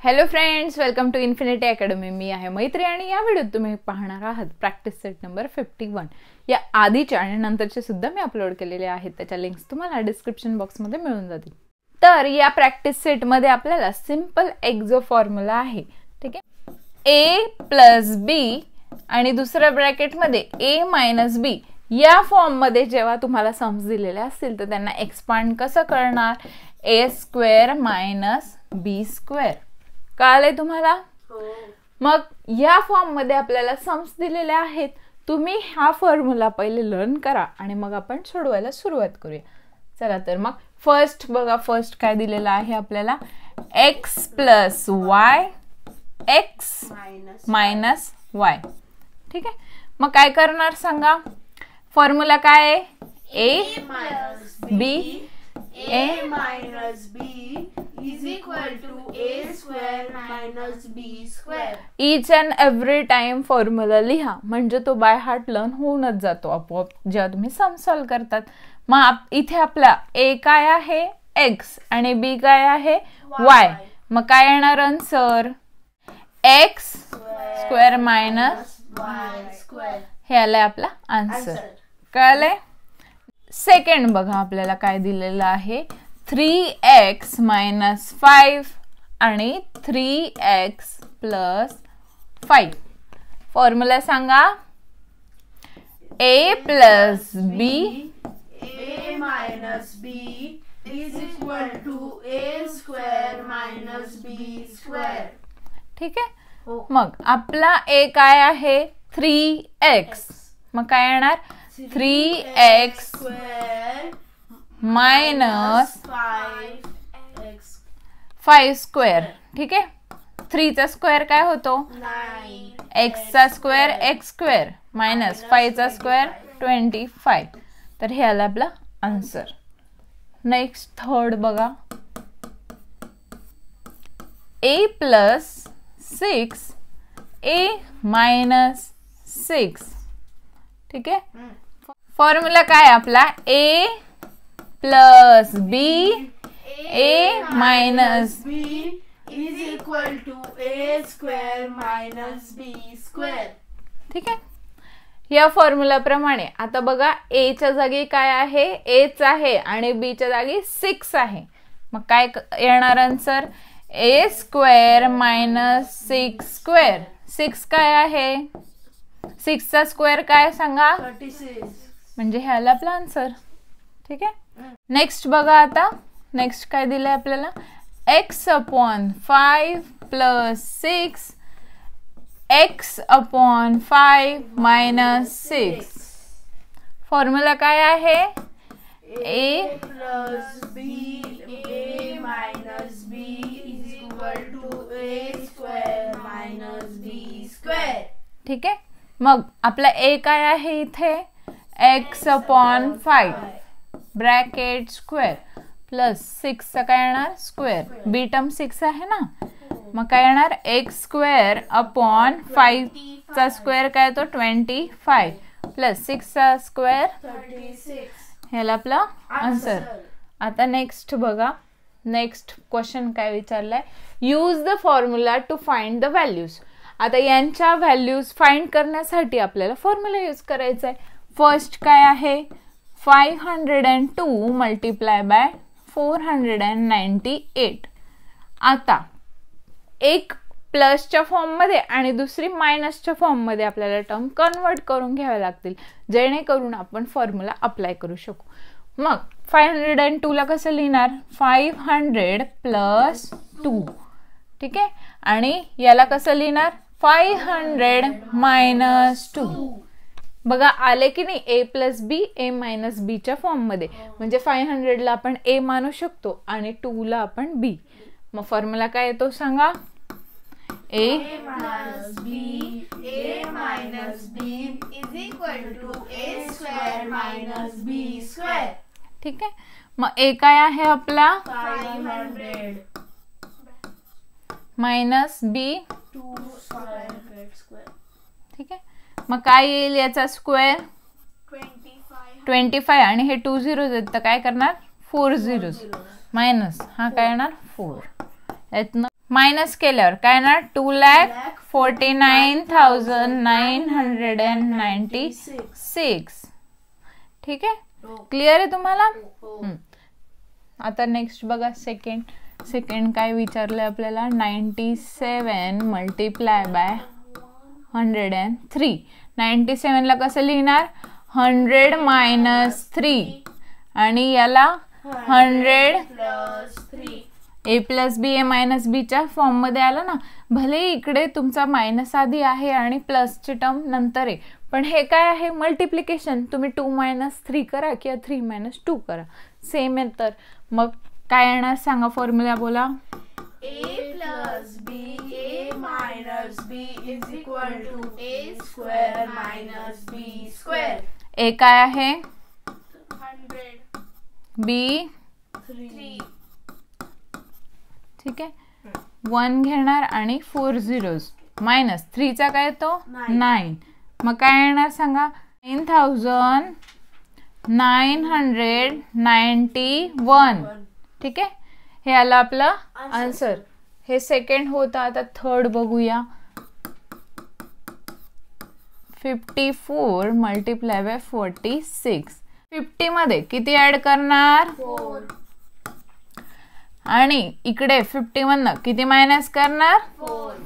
Hello friends, welcome to Infinity Academy. मी आहे मैत्री आणि या व्हिडिओत तुम्ही पाहणार आहात प्रॅक्टिस सेट नंबर 51. या आधीच्या आणि नंतरचे सुद्धा मी अपलोड केलेले आहेत, त्याच्या लिंक्स तुम्हाला डिस्क्रिप्शन बॉक्समध्ये मिळून जातील. तर या प्रॅक्टिस सेटमध्ये आपल्याला सिंपल एक जो फॉर्म्युला आहे, ठीक आहे, a प्लस बी आणि दुसऱ्या ब्रॅकेटमध्ये a मायनस बी या फॉर्ममध्ये जेव्हा तुम्हाला सम्स दिलेले असतील तर त्यांना एक्सपांड कसं करणार, a square minus B square. कळालंय तुम्हाला? मग या फॉर्म मध्ये आपल्याला सम्स दिलेले आहेत. तुम्ही हा फॉर्म्युला पहिले लर्न करा आणि मग आपण सोडवायला सुरुवात करूया. चला तर मग फर्स्ट बघा, फर्स्ट काय दिलेलं आहे आपल्याला, x plus y x minus Y. ठीक आहे, मग काय करणार सांगा. फॉर्म्युला काय आहे, a B a minus b is equal to a square minus b square. Each and every time formula लिहा, म्हणजे तो बाय हार्ट लर्न होऊनच जातो आपोआप जेव्हा तुम्ही सम सॉल्व करतात. मग इथे आपला a काय आहे x आणि b काय आहे y. मग काय येणार answer, x square minus y square. हे आलंय आपला आन्सर. कळलंय? सेकंड बघा, आपल्याला काय दिलेलं आहे, 3x मायनस 5 आणि 3x प्लस 5. फॉर्म्युला सांगा, a plus B a minus b is equal to a square minus b square. ठीक आहे. मग आपला a काय आहे 3x, मग काय येणार 3x square minus 5x 5 square. ठीक आहे, 3 चा स्क्वेअर काय होतो 9 x चा स्क्वेअर x स्क्वेअर मायनस 5 चा स्क्वेअर 25. तर हे आलं आपला आन्सर. नेक्स्ट थर्ड बघा, a प्लस 6 a मायनस 6. ठीक आहे, फॉर्म्युला काय आपला, a plus B a minus b is equal to a square minus b square. ठीक आहे. या फॉर्म्युला प्रमाणे आता बघा, a च्या जागी काय आहे, a च आहे आणि b च्या जागी 6 आहे. मग काय येणार answer, a square minus 6 square. 6 काय आहे, 6 चा स्क्वेअर काय सांगा 36. म्हणजे हे आलं आपलं आन्सर. ठीक आहे. नेक्स्ट बघा, आता नेक्स्ट काय दिलंय आपल्याला, x upon 5 plus 6 x upon 5 minus 6. Formula काय आहे, a plus b a minus b is equal to a square minus b square. ठीक आहे. मग आपला a काय आहे इथे, x upon 5 bracket square plus 6 चा काय येणार स्क्वेअर, बी टर्म 6 आहे ना, मग काय येणार x स्क्वेअर अपॉन 5 चा स्क्वेअर काय तो 25 प्लस 6 चा स्क्वेअर 36. ह्याला आपला आन्सर. आता नेक्स्ट बघा, नेक्स्ट क्वेश्चन काय विचारलाय, use the formula to find the values. आता यांच्या व्हॅल्यूज फाइंड करण्यासाठी आपल्याला फॉर्म्युला यूज करायचा आहे. फर्स्ट काय आहे, 502 मल्टिप्लाय बाय 498. आता एक प्लसच्या फॉर्ममध्ये आणि दुसरी मायनसच्या फॉर्ममध्ये आपल्याला टर्म कन्वर्ट करून घ्यावे लागतील, जेणेकरून आपण फॉर्म्युला अप्लाय करू शकू. मग 502 ला कसं लिहिणार, 500 प्लस 2. ठीक आहे, आणि याला कसं लिहिणार, 500 मायनस 2. बघा आले की नाही, a plus B a minus B च्या फॉर्म मध्ये, म्हणजे 500 ला आपण a मानू शकतो आणि 2 ला आपण b. मग फॉर्म्युला काय येतो सांगा, a Plus b a minus b is equal to a square minus b square. ठीक आहे. मग a काय आहे आपला 500 मायनस b 2 square. ठीक आहे. मग काय येईल याचा स्क्वेअर 25 आणि हे 2 झिरोज आहेत तर काय करणार 4 झिरोज मायनस हा काय येणार 4. यातनं मायनस केल्यावर काय ना 2,49,996. ठीक आहे, क्लिअर आहे तुम्हाला? आता नेक्स्ट बघा सेकंड काय विचारलंय आपल्याला. 97 मल्टिप्लाय बाय 103. 97 ला कसं लिहिणार? 100 मायनस 3 आणि याला 100 a plus b a minus बीच्या फॉर्म मध्ये आलं ना. भले इकडे तुमचा मायनस आधी आहे आणि प्लसची टर्म नंतर आहे, पण हे काय आहे? मल्टिप्लिकेशन. तुम्ही 2 मायनस 3 करा किंवा 3 मायनस 2 करा, सेम आहे. तर मग काय येणार सांगा, फॉर्म्युला बोला. a plus b a minus b is equal to a square minus b square. a काय आहे? 100. b 3. ठीक आहे, 1 घेणार आणि 4 zeros. मायनस 3 चा काय तो 9. मग काय येणार सांगा? 9,991. ठीक आहे, हे आलं आपलं आन्सर. हे सेकंड होतं. आता थर्ड बघूया. 54 मल्टिप्लाय बाय 46. 50 मध्ये किती ऍड करणार? 4. आणि इकडे 50 मधनं किती मायनस करणार?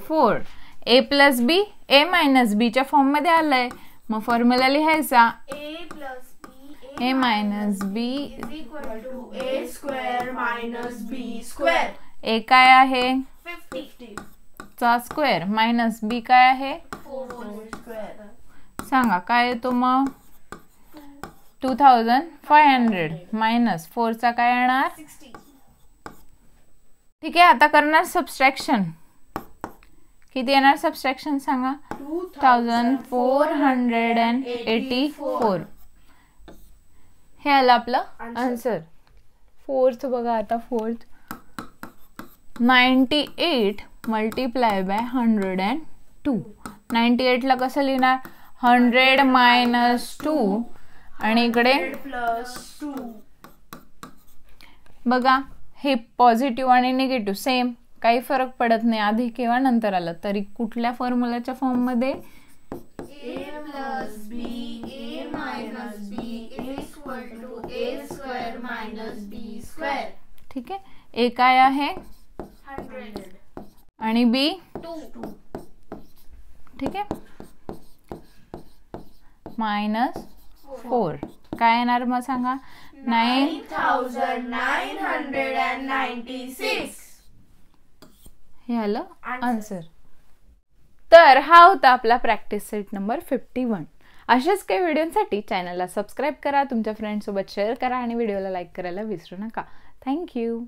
4. a plus b a minus बीच्या फॉर्म मध्ये आलंय. मग फॉर्म्युला लिहायचा a plus b a minus b is equal to a square minus b square. a काय आहे? 50. चा स्क्वेअर मायनस बी काय आहे? 4 square. सांगा काय येतो मग? 2500 मायनस 4 चा काय येणार? 60. ठीक आहे, आता करणार सबस्ट्रॅक्शन. किती येणार सबस्ट्रॅक्शन सांगा? 2484. हे आलं आपलं आन्सर. फोर्थ बघा. आता फोर्थ 98 मल्टिप्लाय बाय 102. 98 ला कसं लिहिणार? 100 मायनस 2 आणि इकडे 100 + 2. बघा, हे पॉझिटिव्ह आणि निगेटिव्ह सेम, काही फरक पडत नाही आधी किंवा नंतर आलं तरी. कुठल्या फॉर्म्युलाच्या फॉर्म मध्ये? a plus b a minus b is equal to a square minus b square. ठीक आहे, a काय आहे? 100. आणि b 2. ठीक आहे, मायनस 4. काय येणार मग सांगा? 9,996. हे आलं आन्सर. तर हा होता आपला प्रॅक्टिस सेट नंबर 51. अशाच काही व्हिडिओसाठी चॅनलला सबस्क्राईब करा, तुमच्या फ्रेंड्ससोबत शेअर करा आणि व्हिडिओला लाईक करायला विसरू नका. थँक्यू.